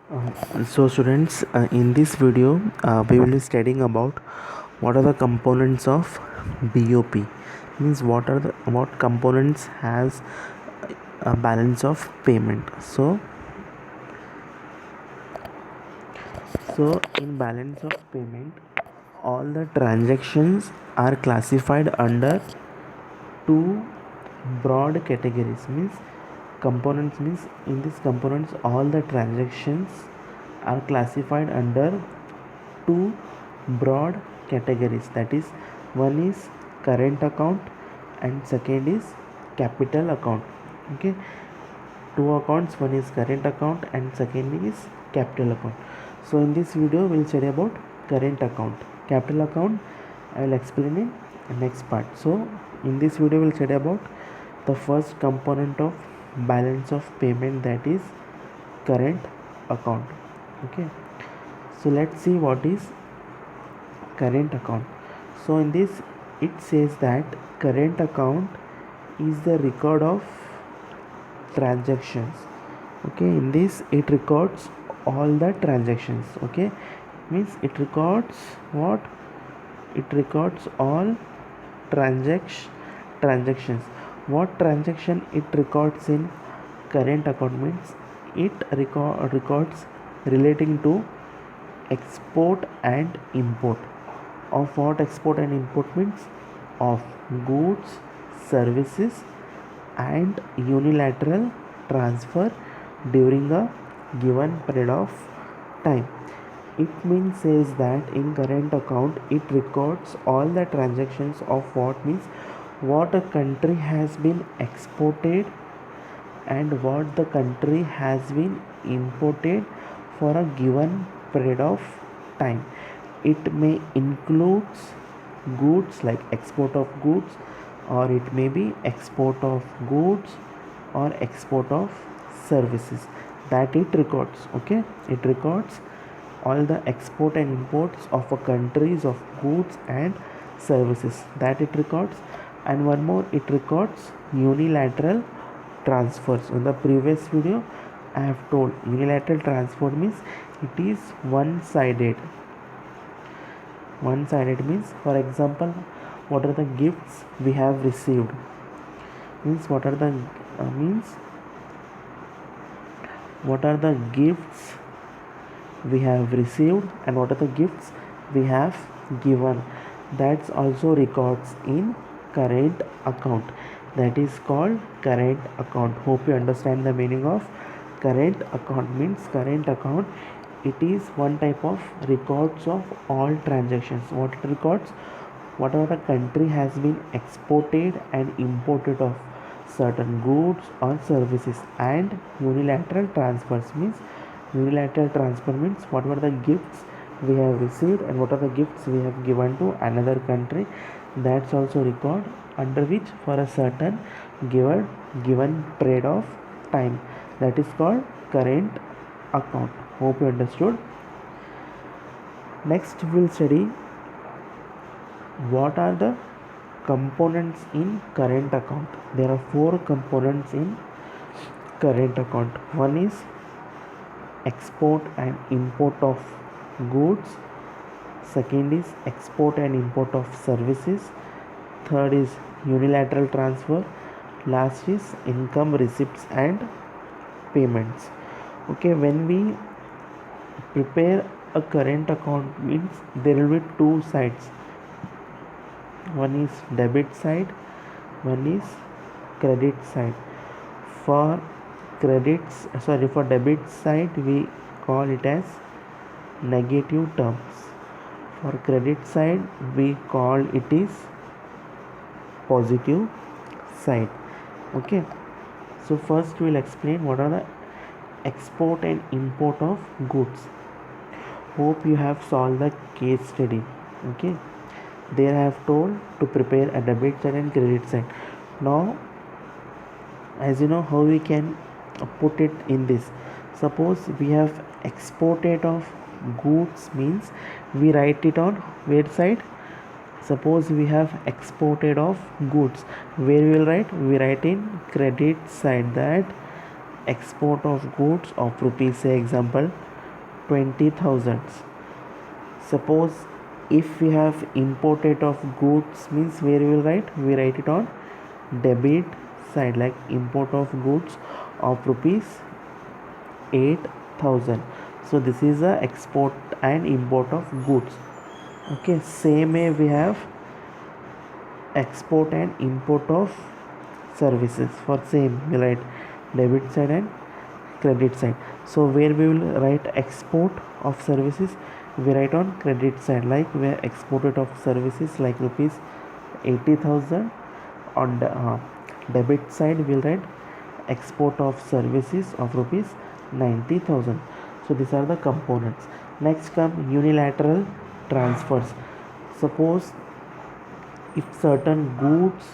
So students, in this video we will be studying about what are the components of BOP. Means what components has a balance of payment. So in balance of payment, all the transactions are classified under two broad categories. Means components, means in these components all the transactions are classified under two broad categories, that is, one is current account and second is capital account. Okay, two accounts, one is current account and second is capital account. So in this video we'll study about current account. Capital account I will explain in next part. So in this video we'll study about the first component of balance of payment, that is current account. Okay, so let's see what is current account. So in this it says that current account is the record of transactions. Okay, in this it records all the transactions. Okay, means it records what? It records all transactions. What transaction it records in current account? Means it records relating to export and import. Of what? Export and import means of goods, services and unilateral transfer during a given period of time. It means says that in current account it records all the transactions of what? Means what a country has been exported and what the country has been imported for a given period of time. It may includes goods like export of goods, or it may be export of goods or export of services that it records. Okay, it records all the export and imports of a countries of goods and services, that it records. And one more, it records unilateral transfers. In the previous video I have told unilateral transfer means it is one sided means, for example, what are the gifts we have received? Means what are the means what are the gifts we have received and what are the gifts we have given? That's also records in current account. That is called current account. Hope you understand the meaning of current account. Means current account, it is one type of records of all transactions. What it records? Whatever the country has been exported and imported of certain goods or services. And unilateral transfers means, unilateral transfer means what were the gifts we have received and what are the gifts we have given to another country. That's also record under which for a certain given period of time. That is called current account. Hope you understood. Next we'll study what are the components in current account. There are four components in current account. One is export and import of goods, second is export and import of services, third is unilateral transfer, last is income receipts and payments. Okay, when we prepare a current account means there will be two sides. One is debit side, one is credit side. For for debit side we call it as negative terms. For credit side we call it is positive side. Okay, so first we will explain what are the export and import of goods. Hope you have solved the case study. Okay, there I have told to prepare a debit side and credit side. Now as you know how we can put it in this. Suppose we have exported of goods means we write it on where side? Suppose we have exported of goods, where we will write? We write in credit side, that export of goods of rupees, say example 20,000. Suppose if we have imported of goods means where we will write, we write it on debit side, like import of goods of rupees 8,000. So this is a export and import of goods. Okay, same way we have export and import of services. For same we write debit side and credit side. So where we will write export of services, we write on credit side, like we are exported of services like rupees 80,000. On the debit side we'll write export of services of rupees 90,000. So these are the components. Next come unilateral transfers. Suppose if certain goods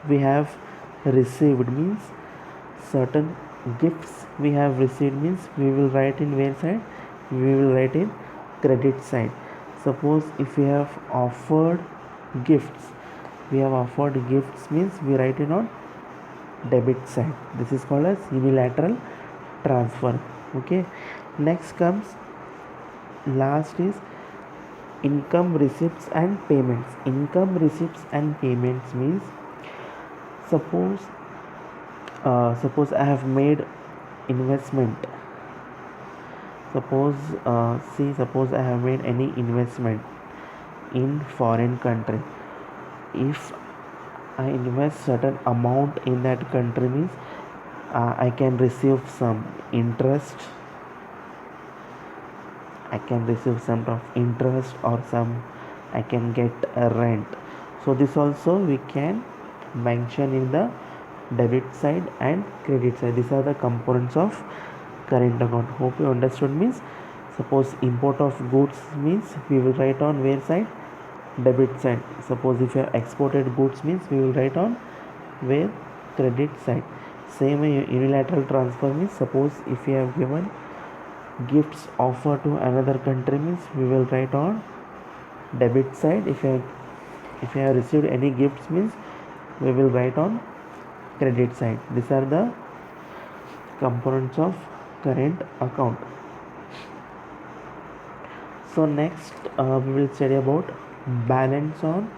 we have received means certain gifts we have received means we will write in where side, we will write in credit side. Suppose if we have offered gifts, we have offered gifts means we write it on debit side. This is called as unilateral transfer. Okay, next comes last is income receipts and payments. Income receipts and payments means suppose suppose I have made investment. Suppose I have made any investment in foreign country. If I invest certain amount in that country means I can receive some interest. I can receive some of interest or some I can get a rent. So this also we can mention in the debit side and credit side. These are the components of current account. Hope you understood. Means suppose import of goods means we will write on where side, debit side. Suppose if you have exported goods means we will write on where, credit side. Same way unilateral transfer means suppose if you have given gifts offered to another country means we will write on debit side. If you have received any gifts means we will write on credit side. These are the components of current account. So next we will study about balance on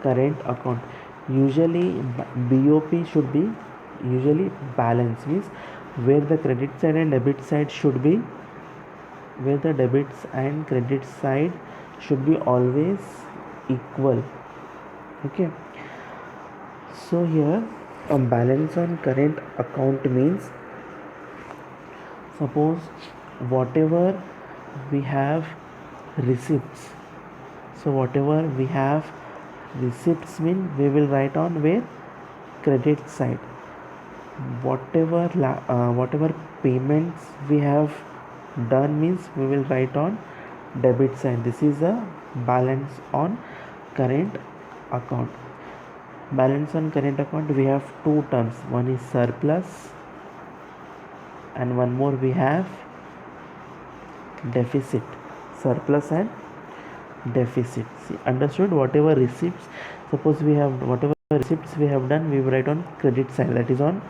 current account. Usually BOP should be usually balance means where the credit side and debit side should be, where the debits and credit side should be always equal. Okay, so here a balance on current account means suppose whatever we have receipts, so whatever we have receipts mean we will write on where, credit side. Whatever payments we have done means we will write on debit side. This is a balance on current account. Balance on current account we have two terms, one is surplus and one more we have deficit. Surplus and deficit. See, understood? Whatever receipts, suppose we have whatever receipts we have done we will write on credit side, that is on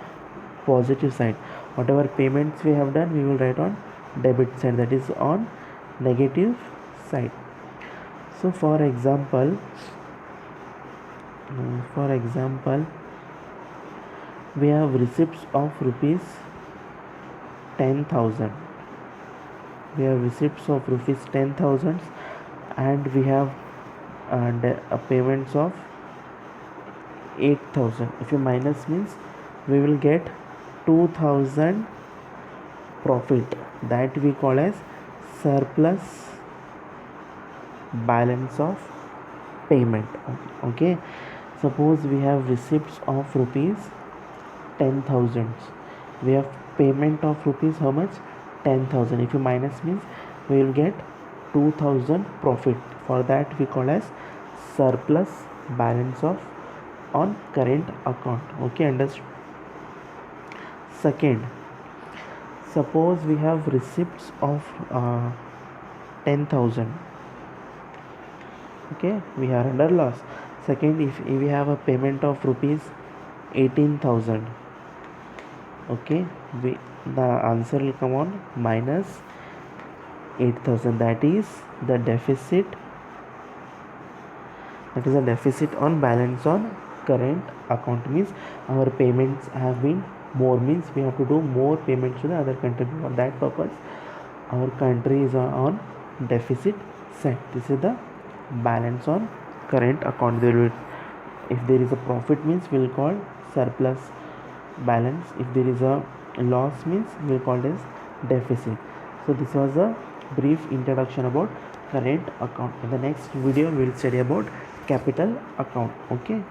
positive side. Whatever payments we have done we will write on debit side, that is on negative side. So for example we have receipts of rupees 10,000. We have receipts of rupees 10,000 and we have payments of 8,000. If you minus means we will get 2,000 profit, that we call as surplus balance of payment. Okay, suppose we have receipts of rupees 10,000, we have payment of rupees how much, 10,000. If you minus means we will get 2,000 profit, for that we call as surplus balance of on current account. Okay, understood? Second, suppose we have receipts of 10,000. Okay, we are under loss. Second, if we have a payment of rupees 18,000, okay, the answer will come on minus 8,000. That is the deficit. That is a deficit on balance on current account. Means our payments have been more, means we have to do more payments to the other country. For that purpose our country is on deficit set. This is the balance on current account. If there is a profit, means we'll call surplus balance. If there is a loss, means we'll call it as deficit. So this was a brief introduction about current account. In the next video we'll study about capital account. Okay.